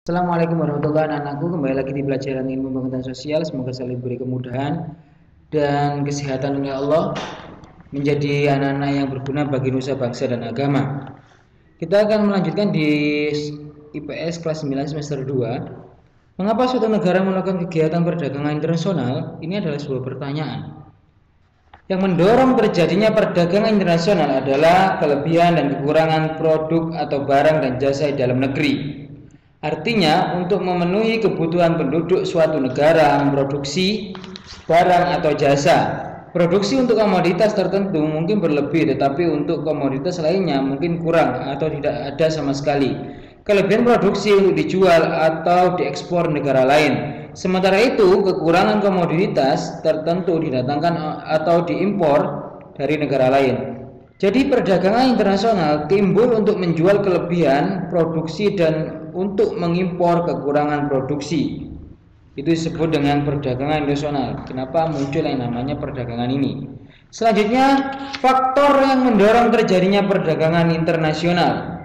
Assalamualaikum warahmatullahi wabarakatuh. Anakku, kembali lagi di pelajaran ilmu pengetahuan sosial. Semoga selalu diberi kemudahan dan kesehatan oleh Allah, menjadi anak-anak yang berguna bagi nusa bangsa dan agama. Kita akan melanjutkan di IPS kelas 9 semester 2. Mengapa suatu negara melakukan kegiatan perdagangan internasional? Ini adalah sebuah pertanyaan. Yang mendorong terjadinya perdagangan internasional adalah kelebihan dan kekurangan produk atau barang dan jasa di dalam negeri. Artinya, untuk memenuhi kebutuhan penduduk suatu negara memproduksi barang atau jasa. Produksi untuk komoditas tertentu mungkin berlebih, tetapi untuk komoditas lainnya mungkin kurang atau tidak ada sama sekali. Kelebihan produksi untuk dijual atau diekspor negara lain. Sementara itu, kekurangan komoditas tertentu didatangkan atau diimpor dari negara lain. Jadi perdagangan internasional timbul untuk menjual kelebihan produksi dan untuk mengimpor kekurangan produksi. Itu disebut dengan perdagangan internasional. Kenapa muncul yang namanya perdagangan ini? Selanjutnya, faktor yang mendorong terjadinya perdagangan internasional.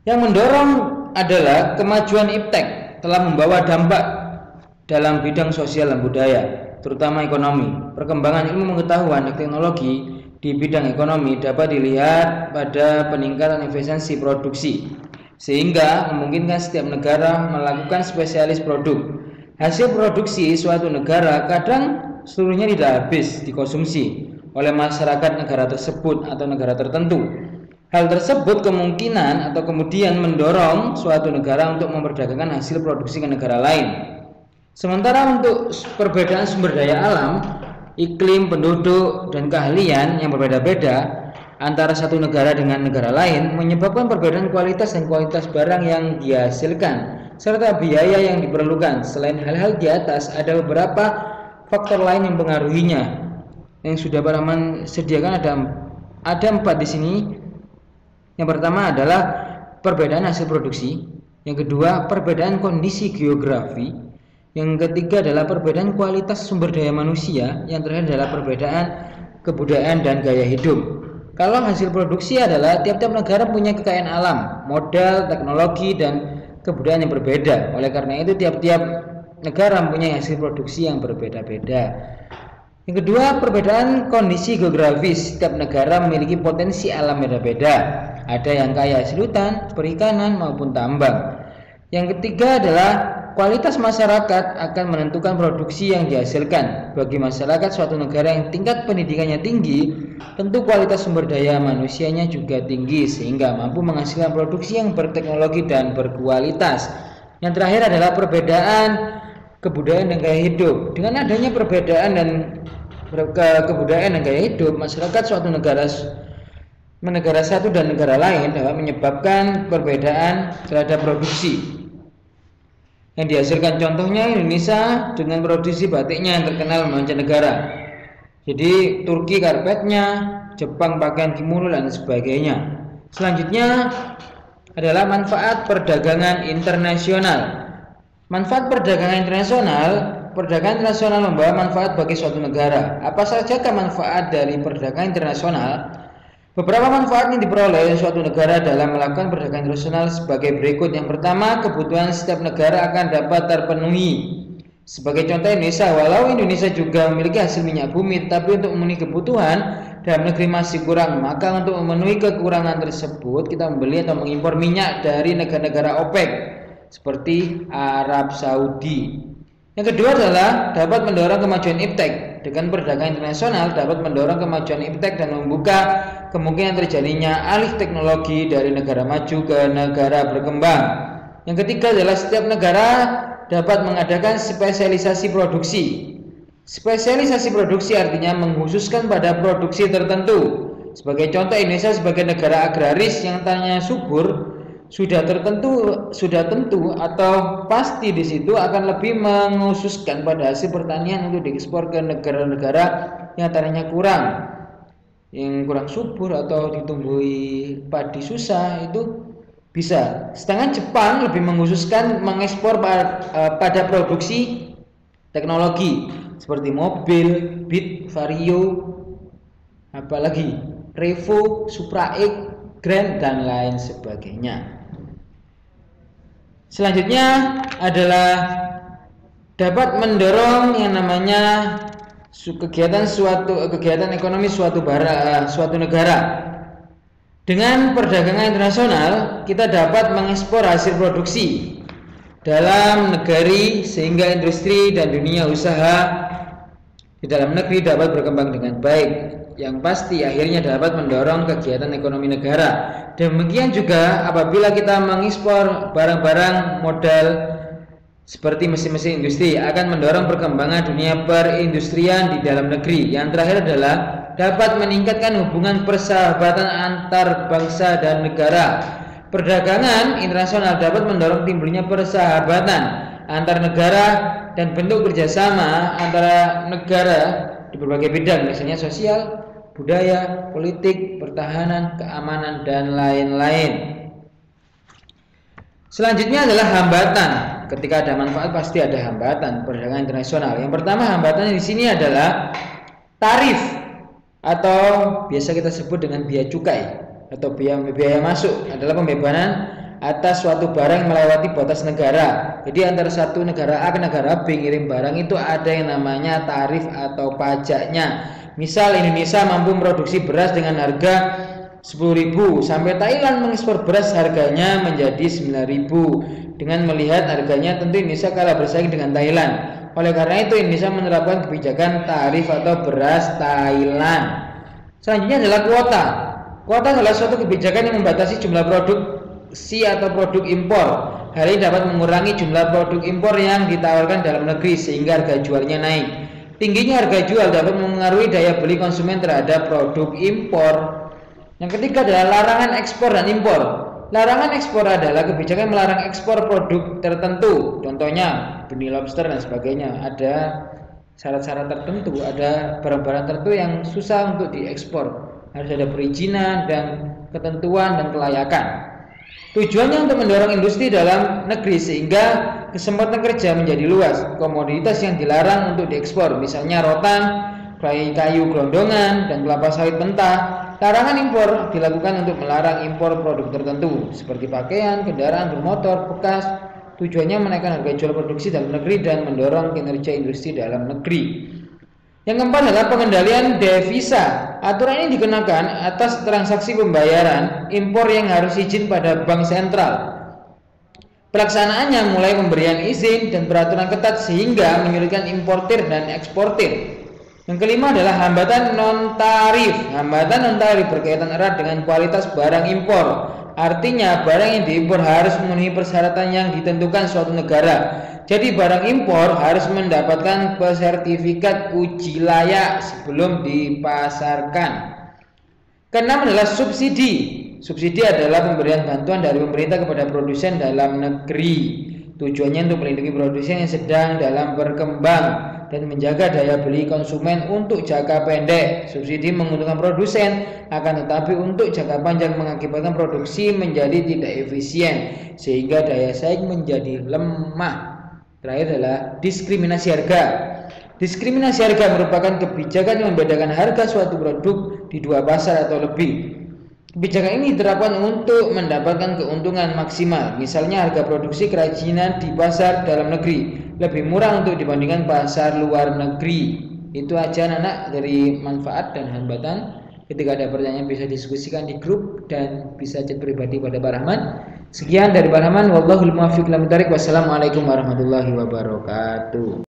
Yang mendorong adalah kemajuan iptek telah membawa dampak dalam bidang sosial dan budaya, terutama ekonomi. Perkembangan ilmu pengetahuan dan teknologi di bidang ekonomi dapat dilihat pada peningkatan efisiensi produksi, sehingga memungkinkan setiap negara melakukan spesialis produk. Hasil produksi suatu negara kadang seluruhnya tidak habis dikonsumsi oleh masyarakat negara tersebut atau negara tertentu. Hal tersebut kemungkinan atau kemudian mendorong suatu negara untuk memperdagangkan hasil produksi ke negara lain. Sementara untuk perbedaan sumber daya alam, iklim, penduduk, dan keahlian yang berbeda-beda antara satu negara dengan negara lain menyebabkan perbedaan kualitas dan kualitas barang yang dihasilkan serta biaya yang diperlukan. Selain hal-hal di atas, ada beberapa faktor lain yang mempengaruhinya. Yang sudah Pak Rahman sediakan ada 4 di sini. Yang pertama adalah perbedaan hasil produksi, yang kedua perbedaan kondisi geografi, yang ketiga adalah perbedaan kualitas sumber daya manusia, yang terakhir adalah perbedaan kebudayaan dan gaya hidup. Kalau hasil produksi adalah tiap-tiap negara punya kekayaan alam, modal, teknologi, dan kebudayaan yang berbeda. Oleh karena itu tiap-tiap negara mempunyai hasil produksi yang berbeda-beda. Yang kedua, perbedaan kondisi geografis. Setiap negara memiliki potensi alam berbeda. Ada yang kaya hasil hutan, perikanan, maupun tambang. Yang ketiga adalah kualitas masyarakat akan menentukan produksi yang dihasilkan. Bagi masyarakat suatu negara yang tingkat pendidikannya tinggi, tentu kualitas sumber daya manusianya juga tinggi sehingga mampu menghasilkan produksi yang berteknologi dan berkualitas. Yang terakhir adalah perbedaan kebudayaan dan gaya hidup. Dengan adanya perbedaan dan kebudayaan dan gaya hidup, masyarakat suatu negara satu dan negara lain dapat menyebabkan perbedaan terhadap produksi yang dihasilkan. Contohnya Indonesia dengan produksi batiknya yang terkenal mancanegara. Jadi Turki karpetnya, Jepang pakaian kimono dan sebagainya. Selanjutnya adalah manfaat perdagangan internasional. Manfaat perdagangan internasional. Perdagangan internasional membawa manfaat bagi suatu negara. Apa sajakah manfaat dari perdagangan internasional? Beberapa manfaat yang diperoleh oleh suatu negara dalam melakukan perdagangan internasional sebagai berikut. Yang pertama, kebutuhan setiap negara akan dapat terpenuhi. Sebagai contoh Indonesia, walau Indonesia juga memiliki hasil minyak bumi, tapi untuk memenuhi kebutuhan dalam negeri masih kurang. Maka untuk memenuhi kekurangan tersebut, kita membeli atau mengimpor minyak dari negara-negara OPEC seperti Arab Saudi. Yang kedua adalah dapat mendorong kemajuan iptek. Dengan perdagangan internasional dapat mendorong kemajuan iptek dan membuka kemungkinan terjadinya alih teknologi dari negara maju ke negara berkembang. Yang ketiga adalah setiap negara dapat mengadakan spesialisasi produksi. Spesialisasi produksi artinya mengkhususkan pada produksi tertentu. Sebagai contoh, Indonesia sebagai negara agraris yang tanahnya subur, sudah tentu atau pasti di situ akan lebih mengkhususkan pada hasil pertanian untuk diekspor ke negara-negara yang tanahnya kurang subur atau ditumbuhi padi susah, itu bisa. Sedangkan Jepang lebih mengkhususkan mengekspor pada produksi teknologi seperti mobil, Beat, Vario, apalagi Revo, Supra X, Grand dan lain sebagainya. Selanjutnya adalah dapat mendorong yang namanya kegiatan ekonomi suatu negara. Dengan perdagangan internasional, kita dapat mengekspor hasil produksi dalam negeri sehingga industri dan dunia usaha di dalam negeri dapat berkembang dengan baik. Yang pasti akhirnya dapat mendorong kegiatan ekonomi negara. Demikian juga apabila kita mengekspor barang-barang modal seperti mesin-mesin industri akan mendorong perkembangan dunia perindustrian di dalam negeri. Yang terakhir adalah dapat meningkatkan hubungan persahabatan antar bangsa dan negara. Perdagangan internasional dapat mendorong timbulnya persahabatan antar negara dan bentuk kerjasama antara negara di berbagai bidang, misalnya sosial, budaya, politik, pertahanan, keamanan, dan lain-lain. Selanjutnya adalah hambatan. Ketika ada manfaat pasti ada hambatan perdagangan internasional. Yang pertama hambatan di sini adalah tarif atau biasa kita sebut dengan biaya cukai atau biaya masuk, adalah pembebanan atas suatu barang yang melewati batas negara. Jadi antara satu negara A ke negara B ngirim barang itu ada yang namanya tarif atau pajaknya. Misal Indonesia mampu memproduksi beras dengan harga 10.000, sampai Thailand mengekspor beras harganya menjadi 9.000. Dengan melihat harganya tentu Indonesia kalah bersaing dengan Thailand. Oleh karena itu Indonesia menerapkan kebijakan tarif atau beras Thailand. Selanjutnya adalah kuota. Kuota adalah suatu kebijakan yang membatasi jumlah produksi atau produk impor. Hal ini dapat mengurangi jumlah produk impor yang ditawarkan dalam negeri sehingga harga jualnya naik. Tingginya harga jual dapat mengaruhi daya beli konsumen terhadap produk impor. Yang ketiga adalah larangan ekspor dan impor. Larangan ekspor adalah kebijakan melarang ekspor produk tertentu. Contohnya benih lobster dan sebagainya. Ada syarat-syarat tertentu, ada barang-barang tertentu yang susah untuk diekspor. Harus ada perizinan dan ketentuan dan kelayakan. Tujuannya untuk mendorong industri dalam negeri sehingga kesempatan kerja menjadi luas. Komoditas yang dilarang untuk diekspor, misalnya rotan, kayu gelondongan, dan kelapa sawit mentah. Larangan impor dilakukan untuk melarang impor produk tertentu seperti pakaian, kendaraan bermotor bekas. Tujuannya menaikkan harga jual produksi dalam negeri dan mendorong kinerja industri dalam negeri. Yang keempat adalah pengendalian devisa. Aturan ini dikenakan atas transaksi pembayaran impor yang harus izin pada bank sentral. Pelaksanaannya mulai pemberian izin dan peraturan ketat sehingga menyulitkan importir dan eksportir. Yang kelima adalah hambatan non-tarif. Hambatan non-tarif berkaitan erat dengan kualitas barang impor. Artinya barang yang diimpor harus memenuhi persyaratan yang ditentukan suatu negara. Jadi barang impor harus mendapatkan sertifikat uji layak sebelum dipasarkan. Keenam adalah subsidi. Subsidi adalah pemberian bantuan dari pemerintah kepada produsen dalam negeri. Tujuannya untuk melindungi produsen yang sedang dalam berkembang dan menjaga daya beli konsumen untuk jangka pendek. Subsidi menguntungkan produsen, akan tetapi untuk jangka panjang mengakibatkan produksi menjadi tidak efisien sehingga daya saing menjadi lemah. Terakhir adalah diskriminasi harga. Diskriminasi harga merupakan kebijakan yang membedakan harga suatu produk di dua pasar atau lebih. Kebijakan ini diterapkan untuk mendapatkan keuntungan maksimal. Misalnya harga produksi kerajinan di pasar dalam negeri lebih murah untuk dibandingkan pasar luar negeri. Itu aja anak dari manfaat dan hambatan. Ketika ada pertanyaan bisa diskusikan di grup dan bisa chat pribadi pada Pak Rahman. Sekian dari Pak Rahman. Wallahul muwaffiq ila aqwamit thoriq. Wassalamualaikum warahmatullahi wabarakatuh.